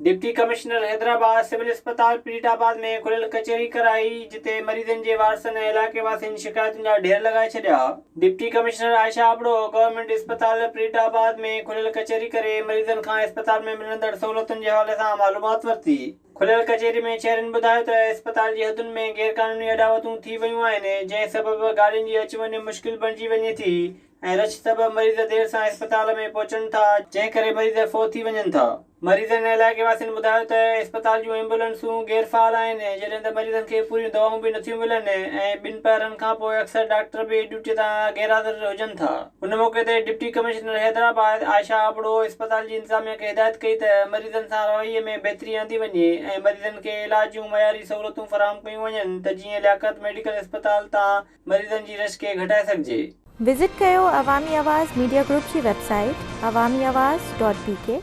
Deputy commissioner Hyderabad civil अस्पताल पीरीटाबाद में खुलियल कचहरी कराई, जिते मरीजन जे वारसनि ऐं इलाके वासियुनि शिकायतुनि जा ढेर लगाए छॾिया। डिप्टी कमिश्नर आयशा आबड़ो गवर्नमेंट अस्पताल पीरीटाबाद में खुलियल कचहरी करे मरीजन खां अस्पताल में मिलंदड़ सहूलियतुनि जे हवाले सां मालूमात वरिती। खुलियल कचहरी में शहरनि ॿुधायो त अस्पताल जी हदुनि में गैरकानूनी अॾावतूं थी वयूं आहिनि, जंहिं सबबि गाॾियुनि जी अच वञ मुश्किल बणिजी वञे थी ऐं रश सबबि मरीज़ देर सां अस्पताल में पहुचनि था, जंहिं करे मरीज़ फ़ौत थी वञनि था। मरीज़नि ऐं इलाइक़े वासियुनि ॿुधायो त अस्पताल जूं एम्बुलेंसूं गैरफ़ाल आहिनि, जॾहिं त मरीज़नि खे पूरियूं दवाऊं बि नथियूं मिलनि ऐं ॿिनि पहिरनि खां पोइ अक्सर डॉक्टर बि ड्यूटी तां गैरहाज़िर हुजनि था। उन मौक़े ते डिप्टी कमिश्नर हैदराबाद आयशा आबड़ो अस्पताल जी इंतज़ामिया खे हिदायत कई त मरीज़नि सां रवैये में बहितरी आंदी वञे ऐं मरीज़नि खे इलाज जूं मयारी सहूलियतूं फराहम कयूं वञनि त जीअं लियाकत मेडिकल अस्पताल तां मरीज़नि जी रश खे घटाए सघिजे। विज़िट कयो अवामी आवाज़ मीडिया ग्रुप जी वेबसाइट awamiawaz.pk।